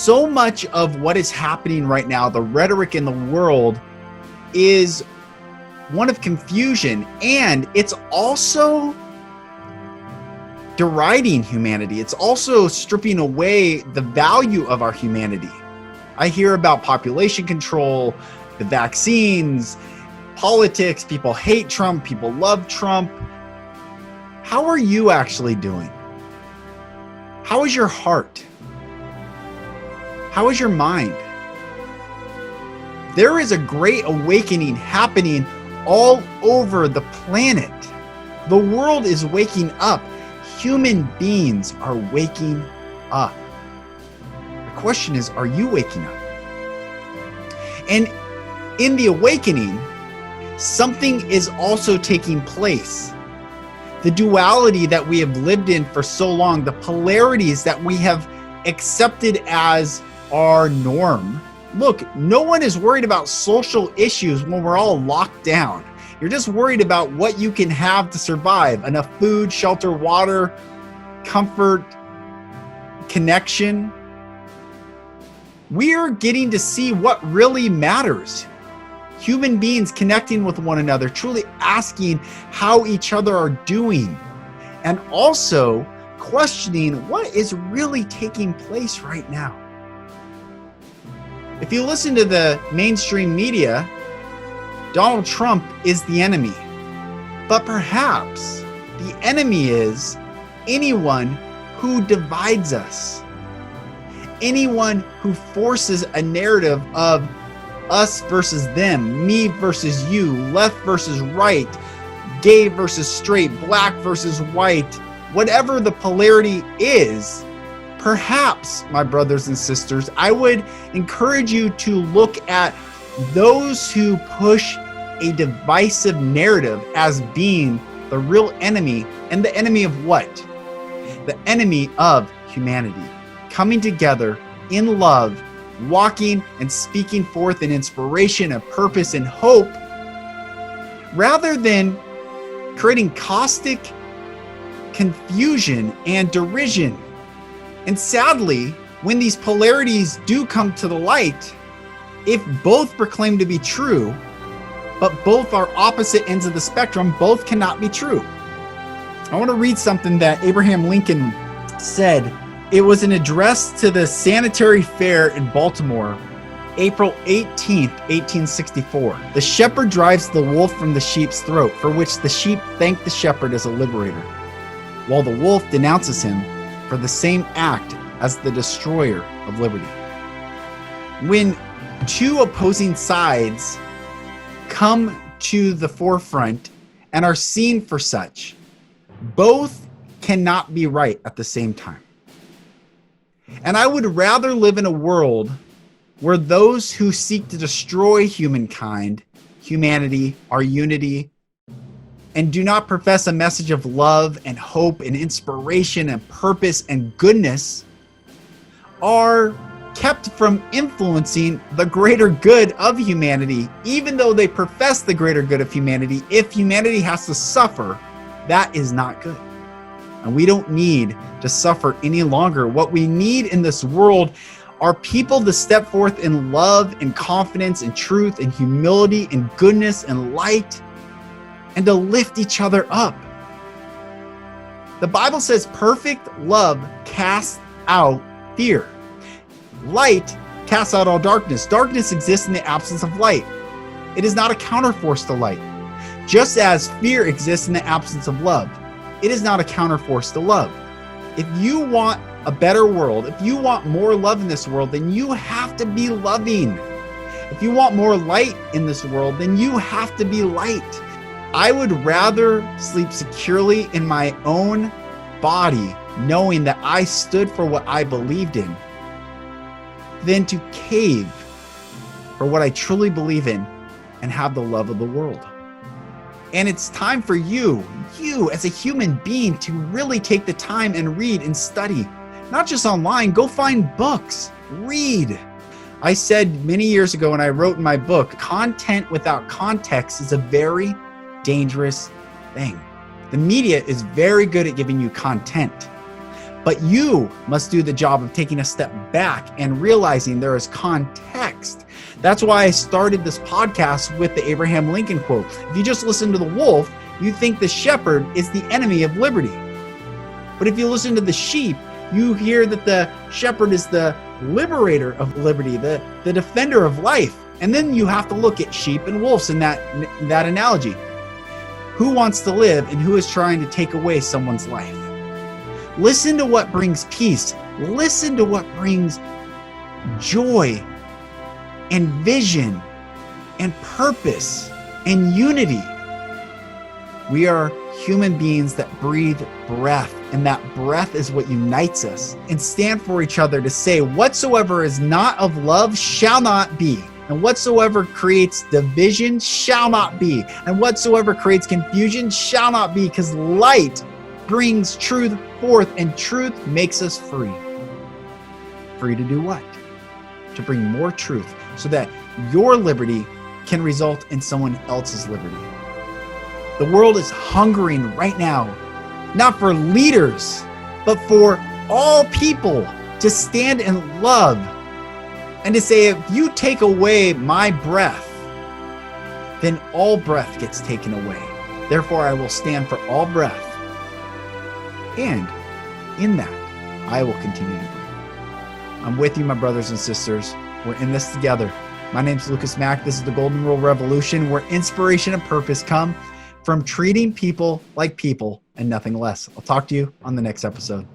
So much of what is happening right now, the rhetoric in the world, is one of confusion, and it's also deriding humanity. It's also stripping away the value of our humanity. I hear about population control, the vaccines, politics, people hate Trump, people love Trump. How are you actually doing? How is your heart? How is your mind? There is a great awakening happening all over the planet. The world is waking up. Human beings are waking up. The question is, are you waking up? And in the awakening, something is also taking place. The duality that we have lived in for so long, the polarities that we have accepted as our norm. Look, no one is worried about social issues when we're all locked down. You're just worried about what you can have to survive. Enough food, shelter, water, comfort, connection. We're getting to see what really matters. Human beings connecting with one another, truly asking how each other are doing, and also questioning what is really taking place right now. If you listen to the mainstream media, Donald Trump is the enemy. But perhaps the enemy is anyone who divides us, anyone who forces a narrative of us versus them, me versus you, left versus right, gay versus straight, black versus white, whatever the polarity is. Perhaps, my brothers and sisters, I would encourage you to look at those who push a divisive narrative as being the real enemy, and the enemy of what? The enemy of humanity. Coming together in love, walking and speaking forth in inspiration and purpose and hope, rather than creating caustic confusion and derision. And sadly, when these polarities do come to the light, if both proclaim to be true, but both are opposite ends of the spectrum, both cannot be true. I want to read something that Abraham Lincoln said. It was an address to the Sanitary Fair in Baltimore, April 18th, 1864. The shepherd drives the wolf from the sheep's throat, for which the sheep thank the shepherd as a liberator, while the wolf denounces him for the same act as the destroyer of liberty. When two opposing sides come to the forefront and are seen for such, both cannot be right at the same time. And I would rather live in a world where those who seek to destroy humankind, humanity, our unity, and do not profess a message of love and hope and inspiration and purpose and goodness are kept from influencing the greater good of humanity. Even though they profess the greater good of humanity, if humanity has to suffer, that is not good. And we don't need to suffer any longer. What we need in this world are people to step forth in love and confidence and truth and humility and goodness and light, and to lift each other up. The Bible says perfect love casts out fear. Light casts out all darkness. Darkness exists in the absence of light. It is not a counterforce to light. Just as fear exists in the absence of love, it is not a counterforce to love. If you want a better world, if you want more love in this world, then you have to be loving. If you want more light in this world, then you have to be light. I would rather sleep securely in my own body, knowing that I stood for what I believed in, than to cave for what I truly believe in and have the love of the world. And it's time for you as a human being, to really take the time and read and study. Not just online, go find books, read. I said many years ago when I wrote in my book, content without context is a very dangerous thing. The media is very good at giving you content, But you must do the job of taking a step back and realizing there is context. That's why I started this podcast with the Abraham Lincoln quote. If you just listen to the wolf, you think the shepherd is the enemy of liberty. But if you listen to the sheep, you hear that the shepherd is the liberator of liberty, the defender of life. And then you have to look at sheep and wolves in that analogy. Who wants to live and who is trying to take away someone's life? Listen to what brings peace. Listen to what brings joy and vision and purpose and unity. We are human beings that breathe breath, and that breath is what unites us, and stand for each other to say, whatsoever is not of love shall not be, and whatsoever creates division shall not be, and whatsoever creates confusion shall not be, because light brings truth forth, and truth makes us free. Free to do what? To bring more truth so that your liberty can result in someone else's liberty. The world is hungering right now, not for leaders, but for all people to stand in love and to say, if you take away my breath, then all breath gets taken away. Therefore, I will stand for all breath. And in that, I will continue to breathe. I'm with you, my brothers and sisters. We're in this together. My name's Lucas Mack. This is the Golden Rule Revolution, where inspiration and purpose come from treating people like people and nothing less. I'll talk to you on the next episode.